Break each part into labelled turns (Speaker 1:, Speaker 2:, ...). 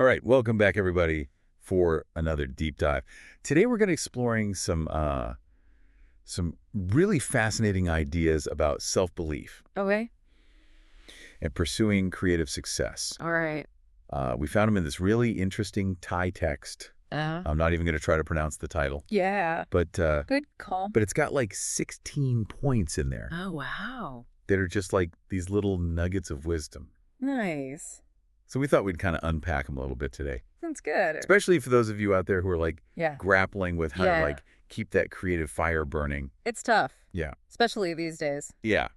Speaker 1: All right, welcome back, everybody, for another deep dive. Today, we're going to exploring some really fascinating ideas about self-belief
Speaker 2: Okay.
Speaker 1: and pursuing creative success.
Speaker 2: All right.
Speaker 1: We found them in this really interesting Thai text. I'm not even going to try to pronounce the title,
Speaker 2: Yeah.
Speaker 1: but
Speaker 2: Good call.
Speaker 1: it's got like 16 points in there
Speaker 2: Oh, wow.
Speaker 1: that are just like these little nuggets of wisdom.
Speaker 2: Nice.
Speaker 1: So we thought we'd kind of unpack them a little bit today,
Speaker 2: Sounds good.
Speaker 1: especially for those of you out there who are like
Speaker 2: Yeah.
Speaker 1: grappling with how to
Speaker 2: Yeah.
Speaker 1: like keep that creative fire burning.
Speaker 2: It's tough.
Speaker 1: Yeah.
Speaker 2: Especially these days
Speaker 1: Yeah,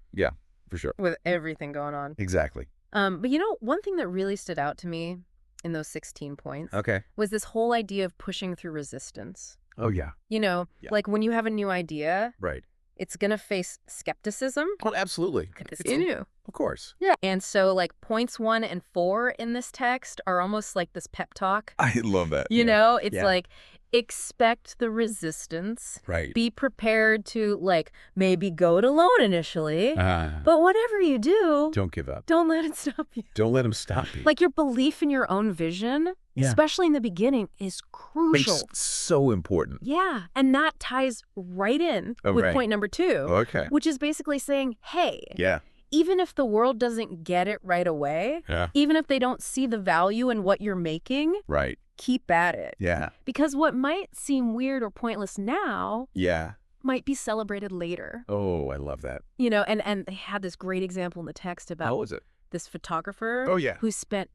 Speaker 1: for sure.
Speaker 2: with everything going on.
Speaker 1: Exactly.
Speaker 2: But one thing that really stood out to me in those 16 points
Speaker 1: Okay.
Speaker 2: was this whole idea of pushing through resistance.
Speaker 1: Oh, yeah.
Speaker 2: Yeah. Like when you have a new idea,
Speaker 1: Right.
Speaker 2: it's going to face skepticism.
Speaker 1: Well, absolutely.
Speaker 2: It's new.
Speaker 1: Of course.
Speaker 2: Yeah. And so like points 1 and 4 in this text are almost like this pep talk.
Speaker 1: I love that.
Speaker 2: It's
Speaker 1: Yeah.
Speaker 2: like, expect the resistance.
Speaker 1: Right.
Speaker 2: Be prepared to like maybe go it alone initially. But whatever you do,
Speaker 1: Don't give up.
Speaker 2: don't let it stop you.
Speaker 1: Don't let them stop you.
Speaker 2: Like your belief in your own vision,
Speaker 1: Yeah.
Speaker 2: especially in the beginning, is crucial.
Speaker 1: It's so important.
Speaker 2: Yeah. And that ties right in
Speaker 1: Oh,
Speaker 2: with
Speaker 1: right.
Speaker 2: point number 2,
Speaker 1: Okay.
Speaker 2: which is basically saying, hey,
Speaker 1: Yeah.
Speaker 2: even if the world doesn't get it right away,
Speaker 1: Yeah.
Speaker 2: even if they don't see the value in what you're making,
Speaker 1: Right.
Speaker 2: keep at it.
Speaker 1: Yeah.
Speaker 2: Because what might seem weird or pointless now
Speaker 1: Yeah.
Speaker 2: might be celebrated later.
Speaker 1: Oh, I love that.
Speaker 2: And they had this great example in the text
Speaker 1: How
Speaker 2: about
Speaker 1: was it?
Speaker 2: this photographer
Speaker 1: Oh, yeah.
Speaker 2: who spent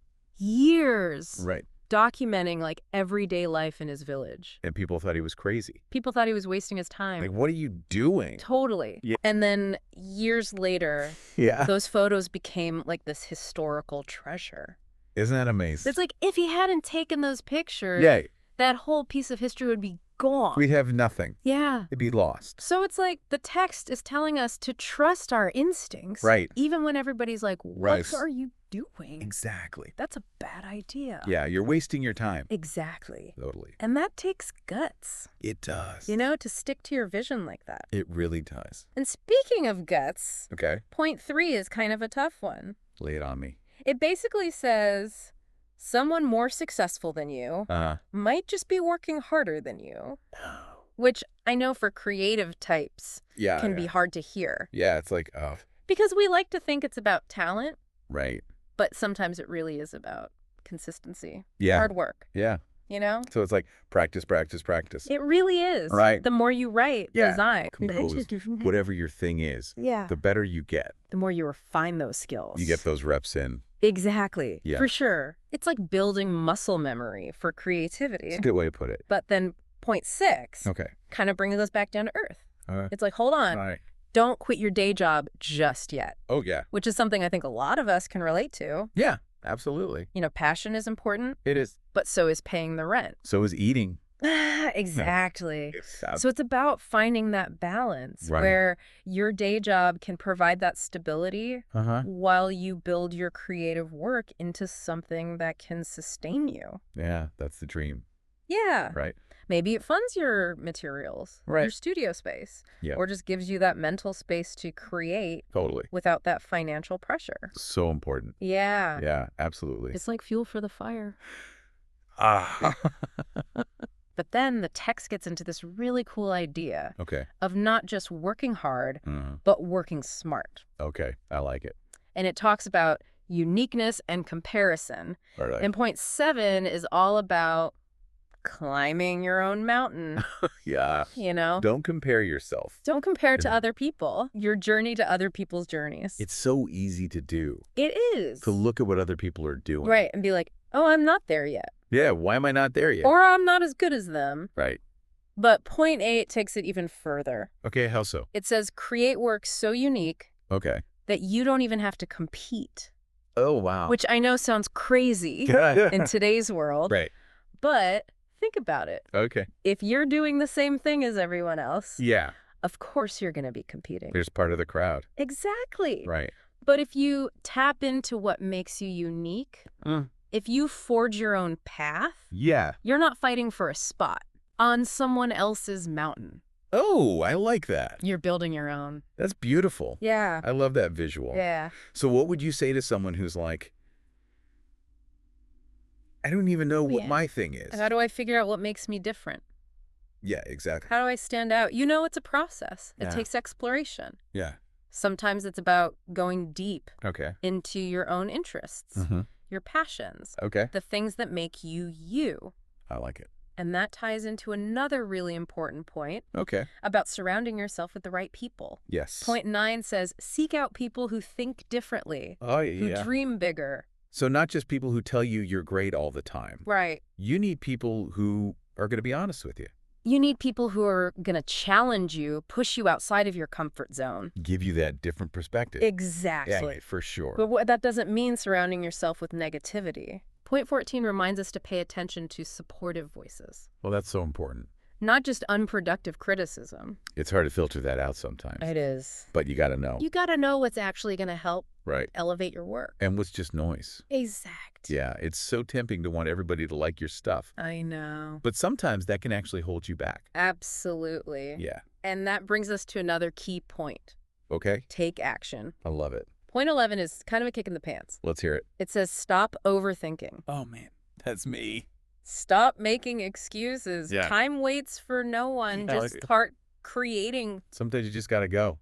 Speaker 2: years
Speaker 1: Right.
Speaker 2: documenting like everyday life in his village.
Speaker 1: And people thought he was crazy.
Speaker 2: People thought he was wasting his time.
Speaker 1: Like, what are you doing?
Speaker 2: Totally.
Speaker 1: Yeah.
Speaker 2: And then years later,
Speaker 1: Yeah.
Speaker 2: those photos became like this historical treasure.
Speaker 1: Isn't that amazing?
Speaker 2: It's like if he hadn't taken those pictures,
Speaker 1: Yeah.
Speaker 2: that whole piece of history would be gone.
Speaker 1: We'd have nothing.
Speaker 2: Yeah.
Speaker 1: It'd be lost.
Speaker 2: So it's like the text is telling us to trust our instincts.
Speaker 1: Right.
Speaker 2: Even when everybody's like, what
Speaker 1: Right.
Speaker 2: are you doing?
Speaker 1: Exactly.
Speaker 2: That's a bad idea.
Speaker 1: Yeah, you're wasting your time.
Speaker 2: Exactly.
Speaker 1: Totally.
Speaker 2: And that takes guts,
Speaker 1: It does.
Speaker 2: to stick to your vision like that.
Speaker 1: It really does.
Speaker 2: And speaking of guts,
Speaker 1: Okay.
Speaker 2: point 3 is kind of a tough one.
Speaker 1: Lay it on me.
Speaker 2: It basically says someone more successful than you might just be working harder than you, which I know for creative types
Speaker 1: Yeah.
Speaker 2: can be hard to hear.
Speaker 1: Yeah, it's like, oh,
Speaker 2: Because we like to think it's about talent,
Speaker 1: right.
Speaker 2: but sometimes it really is about consistency,
Speaker 1: Yeah.
Speaker 2: hard work,
Speaker 1: Yeah. So it's like practice, practice, practice.
Speaker 2: It really is.
Speaker 1: Right.
Speaker 2: The more you write,
Speaker 1: Yeah.
Speaker 2: design,
Speaker 1: Compose. Whatever your thing is,
Speaker 2: yeah,
Speaker 1: the better you get.
Speaker 2: the more you refine those skills.
Speaker 1: You get those reps in.
Speaker 2: Exactly.
Speaker 1: Yeah.
Speaker 2: For sure. It's like building muscle memory for creativity.
Speaker 1: It's a good way to put it.
Speaker 2: But then point 6
Speaker 1: Okay.
Speaker 2: kind of brings us back down to earth.
Speaker 1: All right.
Speaker 2: It's like, hold on,
Speaker 1: All right.
Speaker 2: don't quit your day job just yet,
Speaker 1: Oh, yeah.
Speaker 2: which is something I think a lot of us can relate to.
Speaker 1: Yeah, absolutely.
Speaker 2: Passion is important,
Speaker 1: It is.
Speaker 2: but so is paying the rent.
Speaker 1: So is eating.
Speaker 2: Exactly. So it's about finding that balance
Speaker 1: Right.
Speaker 2: where your day job can provide that stability while you build your creative work into something that can sustain you.
Speaker 1: Yeah, that's the dream.
Speaker 2: Yeah.
Speaker 1: Right.
Speaker 2: Maybe it funds your materials,
Speaker 1: Right.
Speaker 2: your studio space,
Speaker 1: Yeah.
Speaker 2: or just gives you that mental space to create
Speaker 1: Totally.
Speaker 2: without that financial pressure.
Speaker 1: So important.
Speaker 2: Yeah.
Speaker 1: Yeah, absolutely.
Speaker 2: It's like fuel for the fire.
Speaker 1: Ah.
Speaker 2: But then the text gets into this really cool idea
Speaker 1: Okay.
Speaker 2: of not just working hard,
Speaker 1: Mhm.
Speaker 2: but working smart.
Speaker 1: Okay. I like it.
Speaker 2: And it talks about uniqueness and comparison.
Speaker 1: All right.
Speaker 2: And point 7 is all about climbing your own mountain,
Speaker 1: Yeah. Don't compare yourself.
Speaker 2: Don't compare to other people, your journey to other people's journeys.
Speaker 1: It's so easy to do.
Speaker 2: It is.
Speaker 1: To look at what other people are doing.
Speaker 2: Right, and be like, oh, I'm not there yet.
Speaker 1: Yeah, why am I not there yet?
Speaker 2: Or I'm not as good as them.
Speaker 1: Right.
Speaker 2: But point 8 takes it even further.
Speaker 1: Okay, how so?
Speaker 2: It says create work so unique
Speaker 1: Okay.
Speaker 2: that you don't even have to compete,
Speaker 1: Oh, wow.
Speaker 2: which I know sounds crazy in today's world.
Speaker 1: Right.
Speaker 2: But think about it.
Speaker 1: Okay.
Speaker 2: If you're doing the same thing as everyone else,
Speaker 1: Yeah.
Speaker 2: of course you're going to be competing.
Speaker 1: There's part of the crowd.
Speaker 2: Exactly.
Speaker 1: Right.
Speaker 2: But if you tap into what makes you unique, if you forge your own path,
Speaker 1: Yeah.
Speaker 2: you're not fighting for a spot on someone else's mountain.
Speaker 1: Oh, I like that.
Speaker 2: You're building your own.
Speaker 1: That's beautiful.
Speaker 2: Yeah.
Speaker 1: I love that visual.
Speaker 2: Yeah.
Speaker 1: So what would you say to someone who's like, I don't even know what
Speaker 2: Yeah.
Speaker 1: my thing is.
Speaker 2: How do I figure out what makes me different?
Speaker 1: Yeah, exactly.
Speaker 2: How do I stand out? You know, it's a process. It
Speaker 1: Yeah.
Speaker 2: takes exploration.
Speaker 1: Yeah.
Speaker 2: Sometimes it's about going deep
Speaker 1: Okay.
Speaker 2: into your own interests, your passions,
Speaker 1: Okay.
Speaker 2: the things that make you you.
Speaker 1: I like it.
Speaker 2: And that ties into another really important point
Speaker 1: Okay.
Speaker 2: about surrounding yourself with the right people.
Speaker 1: Yes.
Speaker 2: Point 9 says, seek out people who think differently,
Speaker 1: Oh,
Speaker 2: who
Speaker 1: yeah.
Speaker 2: dream bigger.
Speaker 1: So not just people who tell you you're great all the time.
Speaker 2: Right.
Speaker 1: You need people who are going to be honest with you.
Speaker 2: You need people who are going to challenge you, push you outside of your comfort zone.
Speaker 1: Give you that different perspective.
Speaker 2: Exactly.
Speaker 1: Yeah, for sure.
Speaker 2: But that doesn't mean surrounding yourself with negativity. Point 14 reminds us to pay attention to supportive voices,
Speaker 1: Well, that's so important.
Speaker 2: not just unproductive criticism.
Speaker 1: It's hard to filter that out sometimes.
Speaker 2: It is.
Speaker 1: But you got to know.
Speaker 2: You got to know what's actually going to help
Speaker 1: Right.
Speaker 2: elevate your work.
Speaker 1: And what's just noise.
Speaker 2: Exact.
Speaker 1: Yeah, it's so tempting to want everybody to like your stuff.
Speaker 2: I know.
Speaker 1: But sometimes that can actually hold you back.
Speaker 2: Absolutely.
Speaker 1: Yeah.
Speaker 2: And that brings us to another key point.
Speaker 1: Okay?
Speaker 2: Take action.
Speaker 1: I love it.
Speaker 2: Point 11 is kind of a kick in the pants.
Speaker 1: Let's hear it.
Speaker 2: It says stop overthinking.
Speaker 1: Oh, man. That's me.
Speaker 2: Stop making excuses.
Speaker 1: Yeah.
Speaker 2: Time waits for no one.
Speaker 1: Yeah,
Speaker 2: Just
Speaker 1: like-
Speaker 2: start creating.
Speaker 1: Sometimes you just got to go.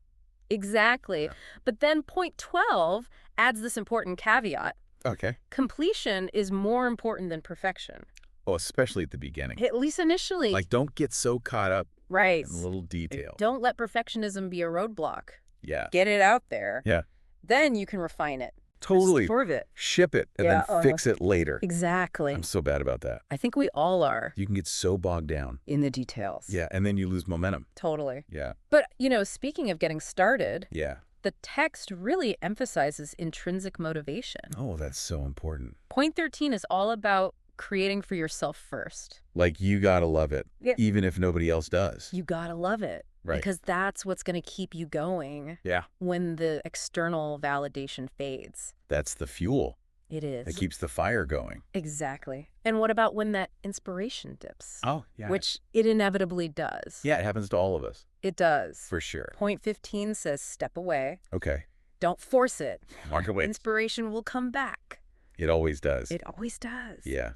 Speaker 2: Exactly.
Speaker 1: Yeah.
Speaker 2: But then point 12 adds this important caveat.
Speaker 1: Okay.
Speaker 2: Completion is more important than perfection,
Speaker 1: Oh, especially at the beginning.
Speaker 2: at least initially.
Speaker 1: Like, don't get so caught up
Speaker 2: right.
Speaker 1: in little detail.
Speaker 2: Don't let perfectionism be a roadblock.
Speaker 1: Yeah.
Speaker 2: Get it out there.
Speaker 1: Yeah.
Speaker 2: Then you can refine it.
Speaker 1: Totally.
Speaker 2: Swerve it.
Speaker 1: Ship it and
Speaker 2: Yeah,
Speaker 1: then fix it later.
Speaker 2: Exactly.
Speaker 1: I'm so bad about that.
Speaker 2: I think we all are
Speaker 1: You can get so bogged down.
Speaker 2: in the details.
Speaker 1: Yeah. And then you lose momentum.
Speaker 2: Totally.
Speaker 1: Yeah.
Speaker 2: But, speaking of getting started,
Speaker 1: Yeah.
Speaker 2: the text really emphasizes intrinsic motivation.
Speaker 1: Oh, that's so important.
Speaker 2: Point 13 is all about creating for yourself first.
Speaker 1: Like, you got to love it,
Speaker 2: Yeah.
Speaker 1: even if nobody else does.
Speaker 2: You gotta love it.
Speaker 1: Right.
Speaker 2: Because that's what's going to keep you going
Speaker 1: Yeah.
Speaker 2: when the external validation fades.
Speaker 1: That's the fuel
Speaker 2: It is.
Speaker 1: that keeps the fire going.
Speaker 2: Exactly. And what about when that inspiration dips?
Speaker 1: Oh, yeah.
Speaker 2: Which it inevitably does.
Speaker 1: Yeah, it happens to all of us,
Speaker 2: It does.
Speaker 1: for sure.
Speaker 2: Point 15 says step away.
Speaker 1: Okay.
Speaker 2: Don't force it.
Speaker 1: Mark away.
Speaker 2: Inspiration will come back.
Speaker 1: It always does.
Speaker 2: It always does.
Speaker 1: Yeah.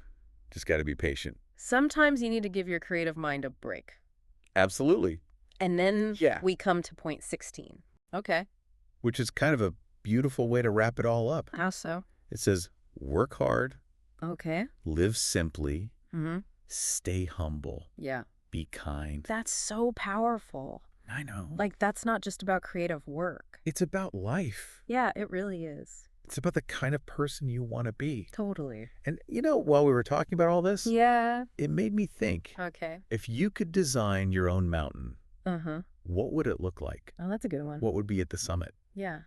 Speaker 1: Just got to be patient.
Speaker 2: Sometimes you need to give your creative mind a break.
Speaker 1: Absolutely.
Speaker 2: And then
Speaker 1: Yeah.
Speaker 2: we come to point 16. Okay.
Speaker 1: Which is kind of a beautiful way to wrap it all up.
Speaker 2: How so?
Speaker 1: It says, work hard,
Speaker 2: Okay.
Speaker 1: live simply,
Speaker 2: Mm-hmm.
Speaker 1: stay humble,
Speaker 2: Yeah.
Speaker 1: be kind.
Speaker 2: That's so powerful.
Speaker 1: I know.
Speaker 2: Like, that's not just about creative work.
Speaker 1: It's about life.
Speaker 2: Yeah, it really is.
Speaker 1: It's about the kind of person you want to be.
Speaker 2: Totally.
Speaker 1: And, while we were talking about all this,
Speaker 2: Yeah.
Speaker 1: it made me think,
Speaker 2: Okay.
Speaker 1: if you could design your own mountain,
Speaker 2: Uh-huh.
Speaker 1: what would it look like?
Speaker 2: Oh, that's a good one.
Speaker 1: What would be at the summit?
Speaker 2: Yeah.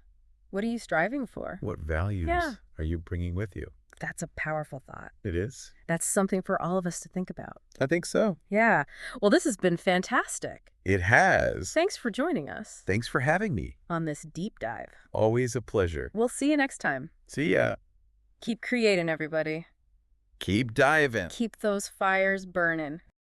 Speaker 2: What are you striving for?
Speaker 1: What values
Speaker 2: Yeah.
Speaker 1: are you bringing with you?
Speaker 2: That's a powerful thought.
Speaker 1: It is?
Speaker 2: That's something for all of us to think about.
Speaker 1: I think so.
Speaker 2: Yeah. Well, this has been fantastic.
Speaker 1: It has.
Speaker 2: Thanks for joining us
Speaker 1: Thanks for having me.
Speaker 2: on this deep dive.
Speaker 1: Always a pleasure.
Speaker 2: We'll see you next time.
Speaker 1: See ya.
Speaker 2: Keep creating, everybody.
Speaker 1: Keep diving.
Speaker 2: Keep those fires burning.